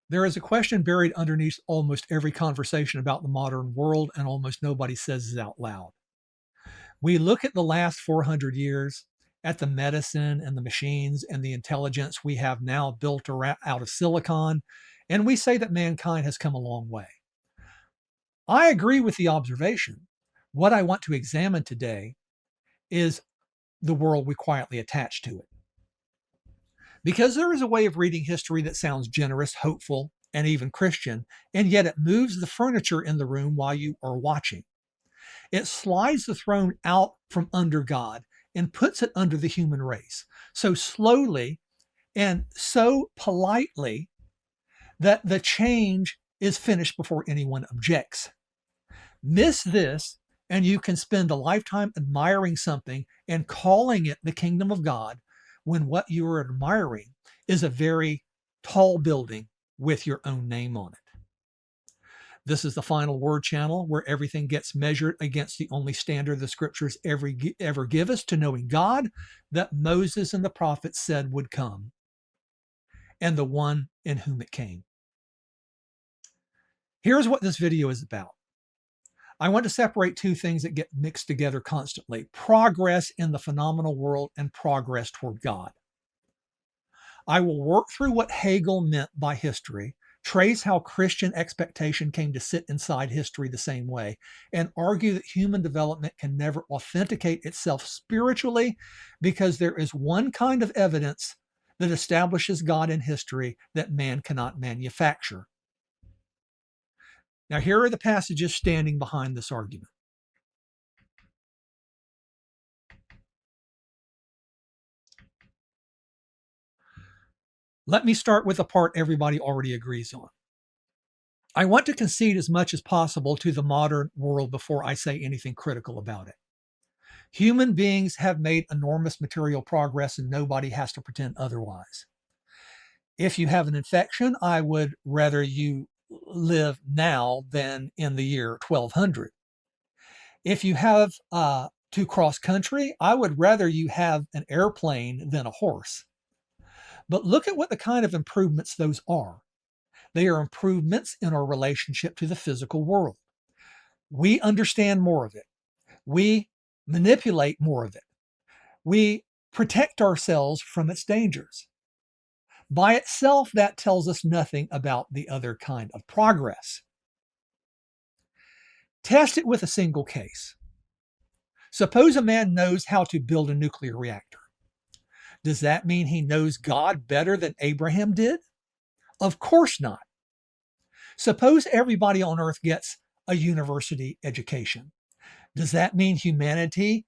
There is a question buried underneath almost every conversation about the modern world, and almost nobody says it out loud. We look at the last 400 years, at the medicine and the machines and the intelligence we have now built out of silicon, and we say that mankind has come a long way. I agree with the observation. What I want to examine today is the world we quietly attach to it. Because there is a way of reading history that sounds generous, hopeful, and even Christian, and yet it moves the furniture in the room while you are watching. It slides the throne out from under God and puts it under the human race, so slowly and so politely that the change is finished before anyone objects. Miss this, and you can spend a lifetime admiring something and calling it the kingdom of God, when what you are admiring is a very tall building with your own name on it. This is the final word channel, where everything gets measured against the only standard the scriptures ever give us to knowing God, that Moses and the prophets said would come, and the one in whom it came. Here's what this video is about. I want to separate two things that get mixed together constantly: progress in the phenomenal world and progress toward God. I will work through what Hegel meant by history, trace how Christian expectation came to sit inside history the same way, and argue that human development can never authenticate itself spiritually, because there is one kind of evidence that establishes God in history that man cannot manufacture. Now, here are the passages standing behind this argument. Let me start with the part everybody already agrees on. I want to concede as much as possible to the modern world before I say anything critical about it. Human beings have made enormous material progress, and nobody has to pretend otherwise. If you have an infection, I would rather you live now than in the year 1200. If you have to cross country, I would rather you have an airplane than a horse. But look at what the kind of improvements those are. They are improvements in our relationship to the physical world. We understand more of it. We manipulate more of it. We protect ourselves from its dangers. By itself, that tells us nothing about the other kind of progress. Test it with a single case. Suppose a man knows how to build a nuclear reactor. Does that mean he knows God better than Abraham did? Of course not. Suppose everybody on earth gets a university education. Does that mean humanity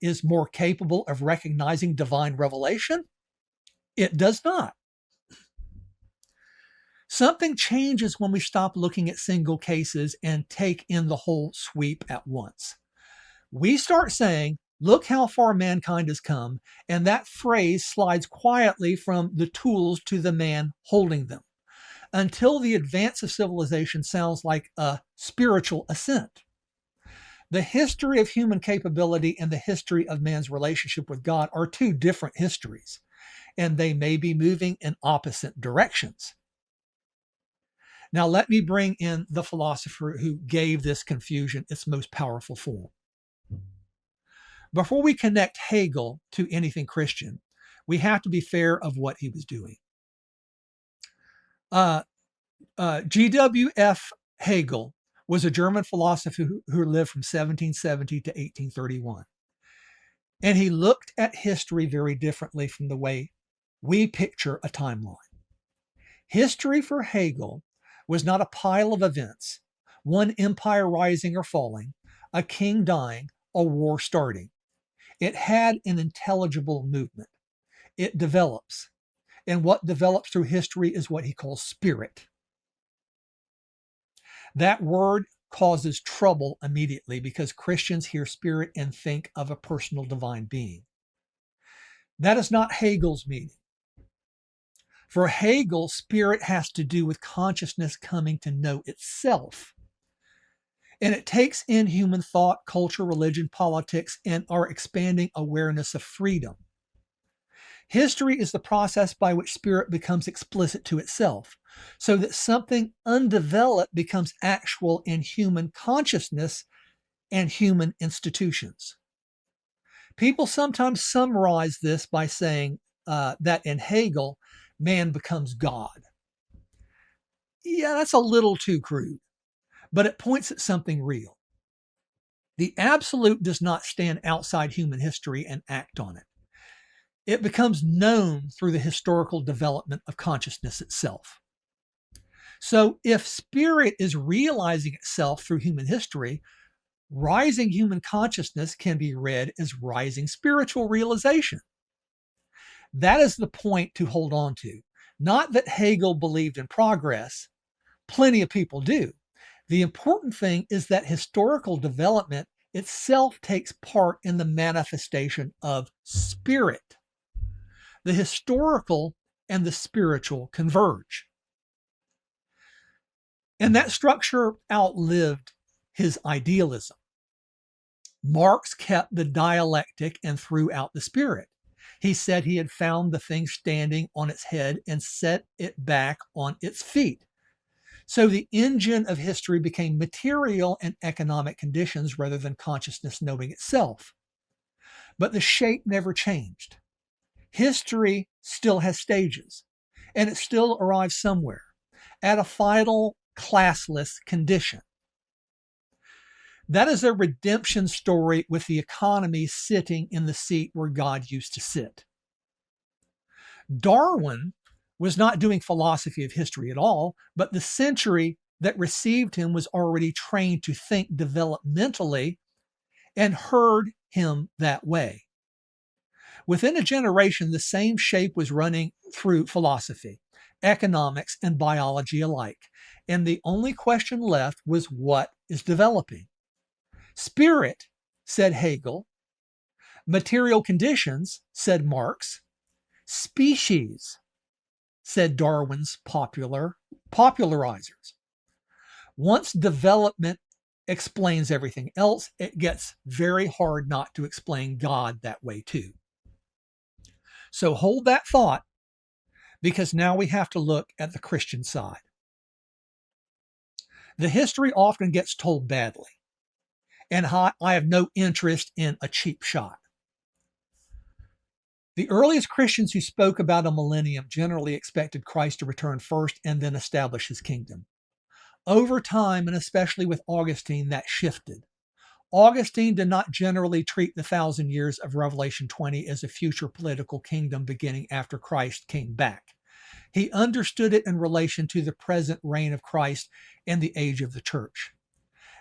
is more capable of recognizing divine revelation? It does not. Something changes when we stop looking at single cases and take in the whole sweep at once. We start saying, look how far mankind has come, and that phrase slides quietly from the tools to the man holding them, until the advance of civilization sounds like a spiritual ascent. The history of human capability and the history of man's relationship with God are two different histories, and they may be moving in opposite directions. Now, let me bring in the philosopher who gave this confusion its most powerful form. Before we connect Hegel to anything Christian, we have to be fair of what he was doing. G.W.F. Hegel was a German philosopher who lived from 1770 to 1831. And he looked at history very differently from the way we picture a timeline. History for Hegel was not a pile of events, one empire rising or falling, a king dying, a war starting. It had an intelligible movement. It develops. And what develops through history is what he calls spirit. That word causes trouble immediately because Christians hear spirit and think of a personal divine being. That is not Hegel's meaning. For Hegel, spirit has to do with consciousness coming to know itself. And it takes in human thought, culture, religion, politics, and our expanding awareness of freedom. History is the process by which spirit becomes explicit to itself, so that something undeveloped becomes actual in human consciousness and human institutions. People sometimes summarize this by saying that in Hegel, man becomes God. Yeah, that's a little too crude, but it points at something real. The absolute does not stand outside human history and act on it. It becomes known through the historical development of consciousness itself. So if spirit is realizing itself through human history, rising human consciousness can be read as rising spiritual realization. That is the point to hold on to. Not that Hegel believed in progress. Plenty of people do. The important thing is that historical development itself takes part in the manifestation of spirit. The historical and the spiritual converge. And that structure outlived his idealism. Marx kept the dialectic and threw out the spirit. He said he had found the thing standing on its head and set it back on its feet. So the engine of history became material and economic conditions rather than consciousness knowing itself. But the shape never changed. History still has stages, and it still arrives somewhere at a final classless condition. That is a redemption story with the economy sitting in the seat where God used to sit. Darwin was not doing philosophy of history at all, but the century that received him was already trained to think developmentally and heard him that way. Within a generation, the same shape was running through philosophy, economics, and biology alike. And the only question left was what is developing? Spirit, said Hegel. Material conditions, said Marx. Species, said Darwin's popularizers. Once development explains everything else, it gets very hard not to explain God that way too. So hold that thought, because now we have to look at the Christian side. The history often gets told badly, and I have no interest in a cheap shot. The earliest Christians who spoke about a millennium generally expected Christ to return first and then establish his kingdom. Over time, and especially with Augustine, that shifted. Augustine did not generally treat the 1,000 years of Revelation 20 as a future political kingdom beginning after Christ came back. He understood it in relation to the present reign of Christ and the age of the church.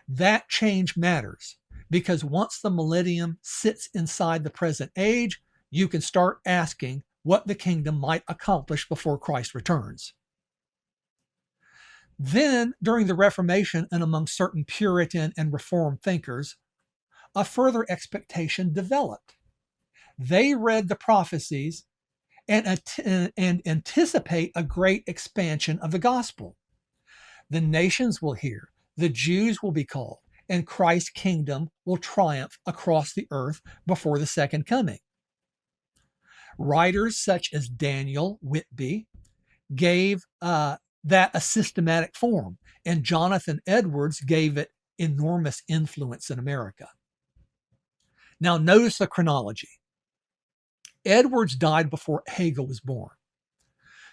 That change matters because once the millennium sits inside the present age, you can start asking what the kingdom might accomplish before Christ returns. Then, during the Reformation and among certain Puritan and Reformed thinkers, a further expectation developed. They read the prophecies and anticipate a great expansion of the gospel. The nations will hear, the Jews will be called, and Christ's kingdom will triumph across the earth before the second coming. Writers such as Daniel Whitby gave that a systematic form, and Jonathan Edwards gave it enormous influence in America. Now, notice the chronology. Edwards died before Hegel was born.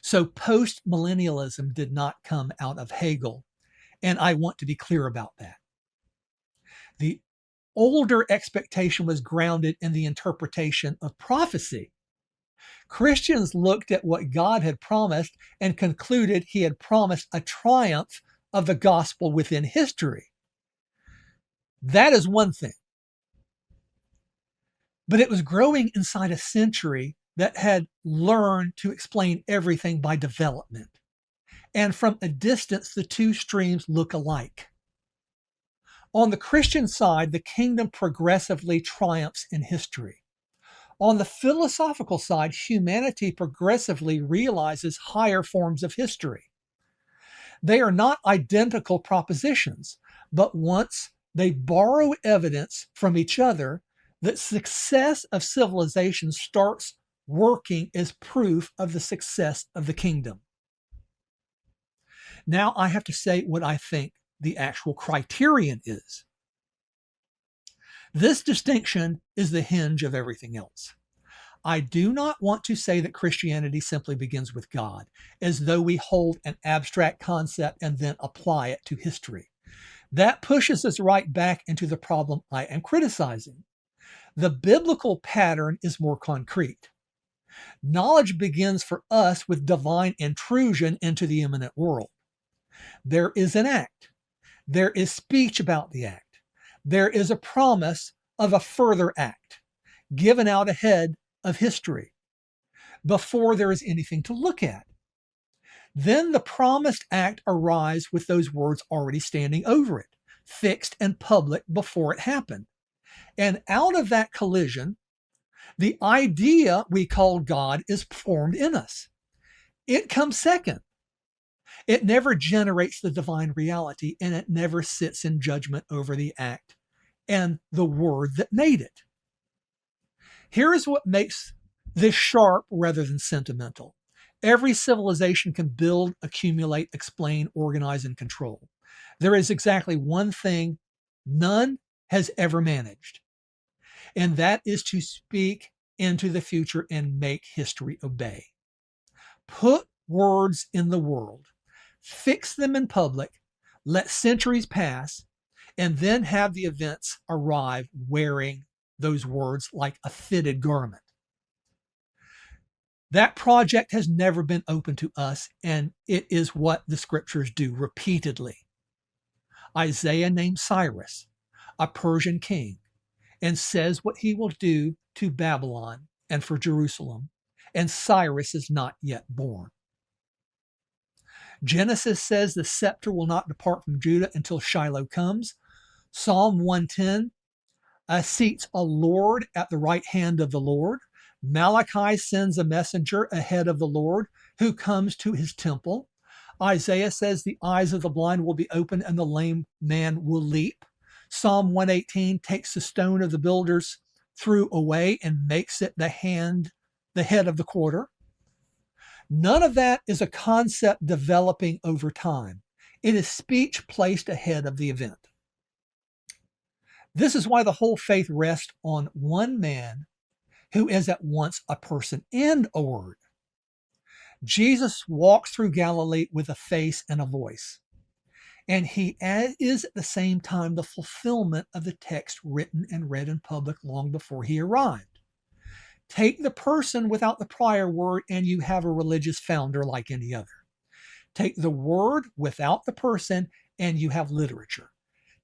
So postmillennialism did not come out of Hegel, and I want to be clear about that. The older expectation was grounded in the interpretation of prophecy. Christians looked at what God had promised and concluded he had promised a triumph of the gospel within history. That is one thing. But it was growing inside a century that had learned to explain everything by development. And from a distance, the two streams look alike. On the Christian side, the kingdom progressively triumphs in history. On the philosophical side, humanity progressively realizes higher forms of history. They are not identical propositions, but once they borrow evidence from each other, the success of civilization starts working as proof of the success of the kingdom. Now I have to say what I think the actual criterion is. This distinction is the hinge of everything else. I do not want to say that Christianity simply begins with God, as though we hold an abstract concept and then apply it to history. That pushes us right back into the problem I am criticizing. The biblical pattern is more concrete. Knowledge begins for us with divine intrusion into the immanent world. There is an act. There is speech about the act. There is a promise of a further act given out ahead of history before there is anything to look at. Then the promised act arrives with those words already standing over it, fixed and public before it happened. And out of that collision, the idea we call God is formed in us. It comes second. It never generates the divine reality, and it never sits in judgment over the act and the word that made it. Here is what makes this sharp rather than sentimental. Every civilization can build, accumulate, explain, organize, and control. There is exactly one thing none has ever managed, and that is to speak into the future and make history obey. Put words in the world, fix them in public, let centuries pass, and then have the events arrive wearing those words like a fitted garment. That project has never been open to us, and it is what the scriptures do repeatedly. Isaiah names Cyrus, a Persian king, and says what he will do to Babylon and for Jerusalem, and Cyrus is not yet born. Genesis says the scepter will not depart from Judah until Shiloh comes. Psalm 110 seats a Lord at the right hand of the Lord. Malachi sends a messenger ahead of the Lord who comes to his temple. Isaiah says the eyes of the blind will be opened and the lame man will leap. Psalm 118 takes the stone of the builders threw away and makes it the head of the quarter. None of that is a concept developing over time. It is speech placed ahead of the event. This is why the whole faith rests on one man who is at once a person and a word. Jesus walks through Galilee with a face and a voice, and he is at the same time the fulfillment of the text written and read in public long before he arrived. Take the person without the prior word, and you have a religious founder like any other. Take the word without the person, and you have literature.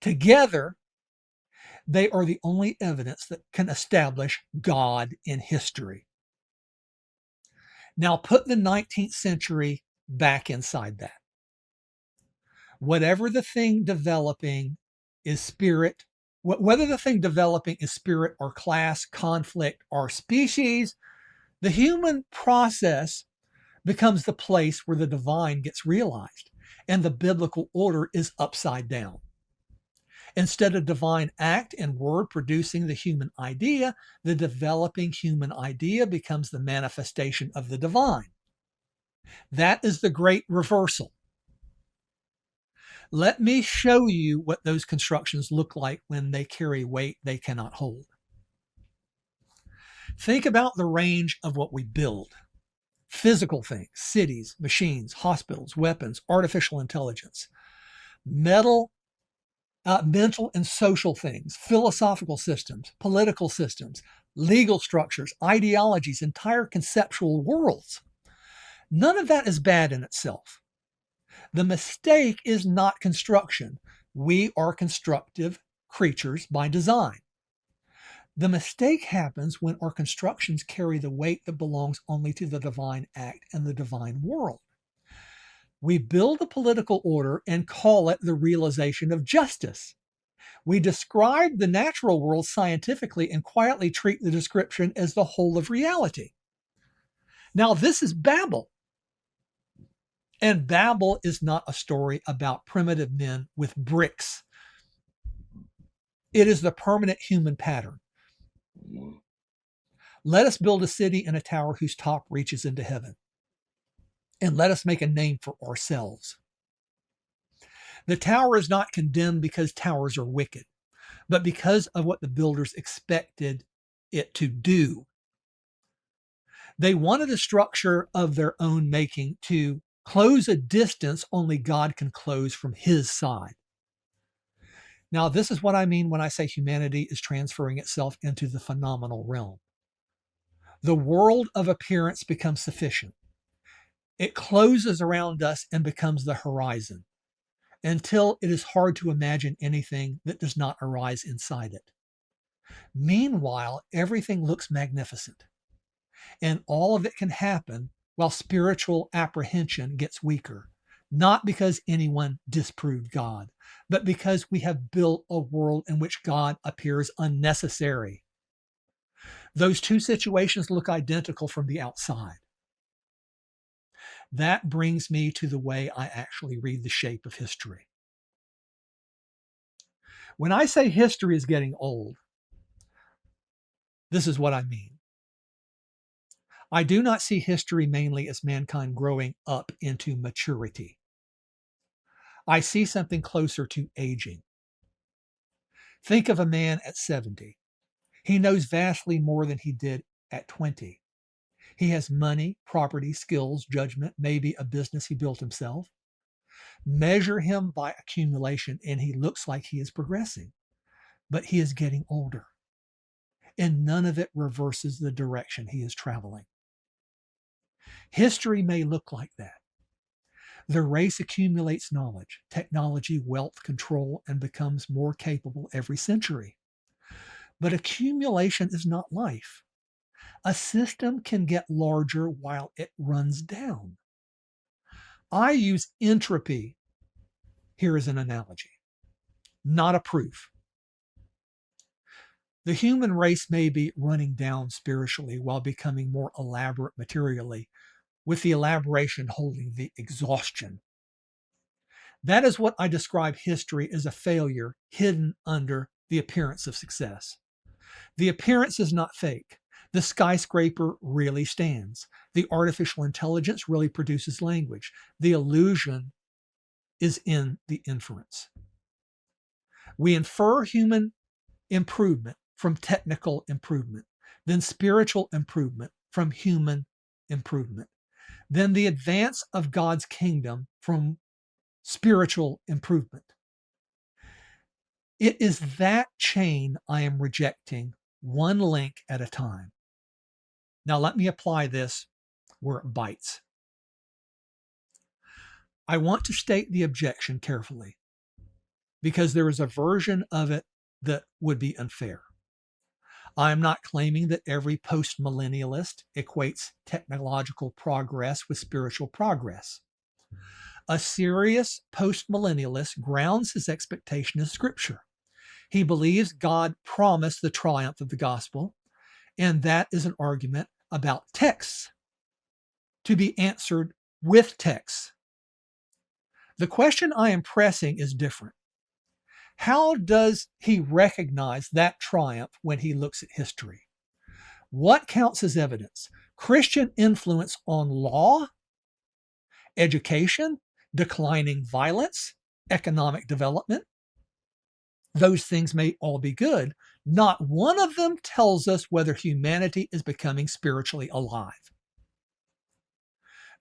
Together, they are the only evidence that can establish God in history. Now put the 19th century back inside that. Whatever the thing developing is spirit, whether the thing developing is spirit or class, conflict or species, the human process becomes the place where the divine gets realized, and the biblical order is upside down. Instead of divine act and word producing the human idea, the developing human idea becomes the manifestation of the divine. That is the great reversal. Let me show you what those constructions look like when they carry weight they cannot hold. Think about the range of what we build. Physical things, cities, machines, hospitals, weapons, artificial intelligence, mental and social things, philosophical systems, political systems, legal structures, ideologies, entire conceptual worlds. None of that is bad in itself. The mistake is not construction. We are constructive creatures by design. The mistake happens when our constructions carry the weight that belongs only to the divine act and the divine world. We build a political order and call it the realization of justice. We describe the natural world scientifically and quietly treat the description as the whole of reality. Now, this is Babel. And Babel is not a story about primitive men with bricks. It is the permanent human pattern. Let us build a city and a tower whose top reaches into heaven, and let us make a name for ourselves. The tower is not condemned because towers are wicked, but because of what the builders expected it to do. They wanted a structure of their own making to close a distance only God can close from his side. Now, this is what I mean when I say humanity is transferring itself into the phenomenal realm. The world of appearance becomes sufficient. It closes around us and becomes the horizon until it is hard to imagine anything that does not arise inside it. Meanwhile, everything looks magnificent, and all of it can happen while spiritual apprehension gets weaker, not because anyone disproved God, but because we have built a world in which God appears unnecessary. Those two situations look identical from the outside. That brings me to the way I actually read the shape of history. When I say history is getting old, this is what I mean. I do not see history mainly as mankind growing up into maturity. I see something closer to aging. Think of a man at 70. He knows vastly more than he did at 20. He has money, property, skills, judgment, maybe a business he built himself. Measure him by accumulation, and he looks like he is progressing, but he is getting older, and none of it reverses the direction he is traveling. History may look like that. The race accumulates knowledge, technology, wealth, control, and becomes more capable every century. But accumulation is not life. A system can get larger while it runs down. I use entropy here as an analogy, not a proof. The human race may be running down spiritually while becoming more elaborate materially, with the elaboration holding the exhaustion. That is what I describe history as a failure hidden under the appearance of success. The appearance is not fake. The skyscraper really stands. The artificial intelligence really produces language. The illusion is in the inference. We infer human improvement from technical improvement, then spiritual improvement from human improvement, then the advance of God's kingdom from spiritual improvement. It is that chain I am rejecting, one link at a time. Now, let me apply this where it bites. I want to state the objection carefully because there is a version of it that would be unfair. I am not claiming that every postmillennialist equates technological progress with spiritual progress. A serious postmillennialist grounds his expectation in Scripture. He believes God promised the triumph of the gospel, and that is an argument about texts to be answered with texts. The question I am pressing is different. How does he recognize that triumph when he looks at history? What counts as evidence? Christian influence on law, education, declining violence, economic development? Those things may all be good. Not one of them tells us whether humanity is becoming spiritually alive.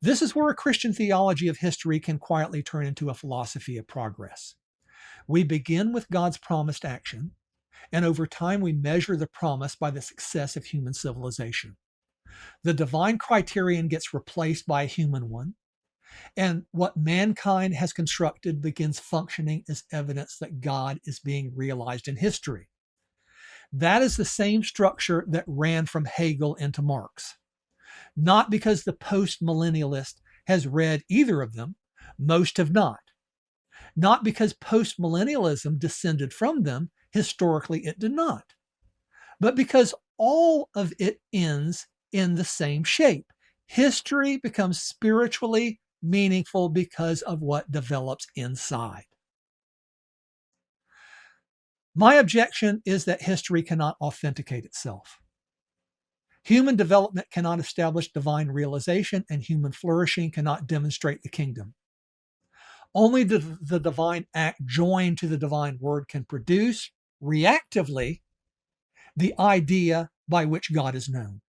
This is where a Christian theology of history can quietly turn into a philosophy of progress. We begin with God's promised action, and over time we measure the promise by the success of human civilization. The divine criterion gets replaced by a human one, and what mankind has constructed begins functioning as evidence that God is being realized in history. That is the same structure that ran from Hegel into Marx. Not because the postmillennialist has read either of them, most have not. Not because postmillennialism descended from them, historically it did not. But because all of it ends in the same shape. History becomes spiritually meaningful because of what develops inside. My objection is that history cannot authenticate itself. Human development cannot establish divine realization, and human flourishing cannot demonstrate the kingdom. Only the divine act joined to the divine word can produce, reactively, the idea by which God is known.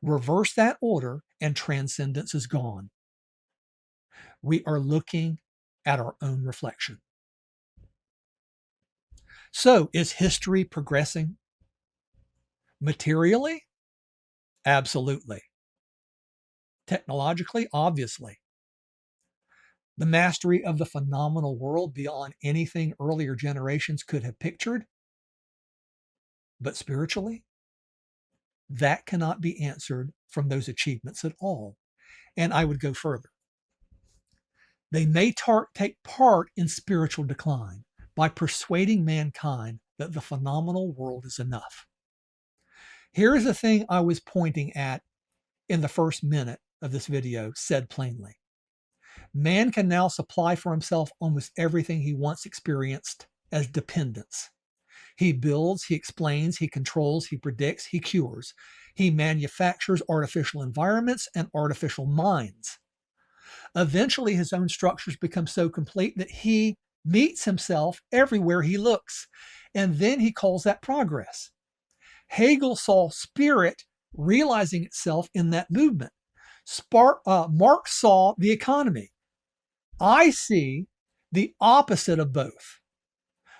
Reverse that order, and transcendence is gone. We are looking at our own reflection. So, is history progressing? Materially? Absolutely. Technologically? Obviously. The mastery of the phenomenal world beyond anything earlier generations could have pictured. But spiritually? That cannot be answered from those achievements at all. And I would go further. They may take part in spiritual decline by persuading mankind that the phenomenal world is enough. Here is the thing I was pointing at in the first minute of this video, said plainly. Man can now supply for himself almost everything he once experienced as dependence. He builds, he explains, he controls, he predicts, he cures. He manufactures artificial environments and artificial minds. Eventually, his own structures become so complete that he meets himself everywhere he looks. And then he calls that progress. Hegel saw spirit realizing itself in that movement. Marx saw the economy. I see the opposite of both.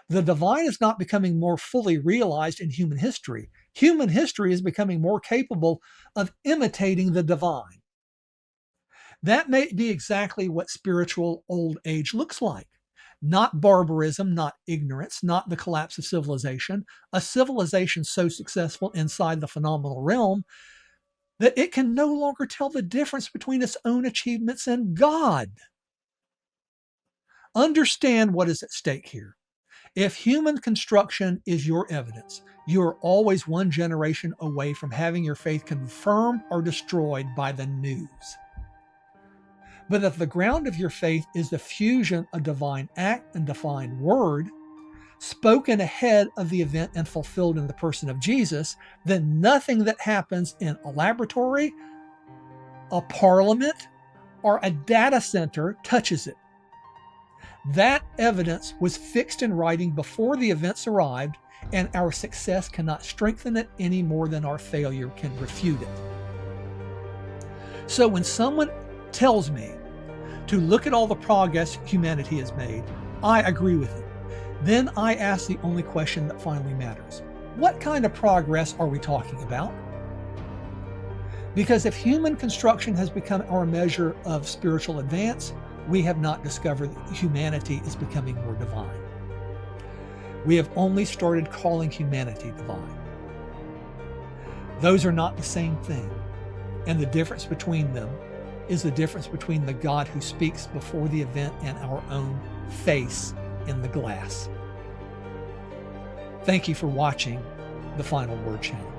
The divine is not becoming more fully realized in human history. Human history is becoming more capable of imitating the divine. That may be exactly what spiritual old age looks like. Not barbarism, not ignorance, not the collapse of civilization. A civilization so successful inside the phenomenal realm that it can no longer tell the difference between its own achievements and God. Understand what is at stake here. If human construction is your evidence, you are always one generation away from having your faith confirmed or destroyed by the news. But if the ground of your faith is the fusion of divine act and divine word, spoken ahead of the event and fulfilled in the person of Jesus, then nothing that happens in a laboratory, a parliament, or a data center touches it. That evidence was fixed in writing before the events arrived, and our success cannot strengthen it any more than our failure can refute it. So when someone tells me to look at all the progress humanity has made, I agree with it. Then I ask the only question that finally matters. What kind of progress are we talking about? Because if human construction has become our measure of spiritual advance, we have not discovered that humanity is becoming more divine. We have only started calling humanity divine. Those are not the same thing. And the difference between them is the difference between the God who speaks before the event and our own face in the glass. Thank you for watching the Final Word channel.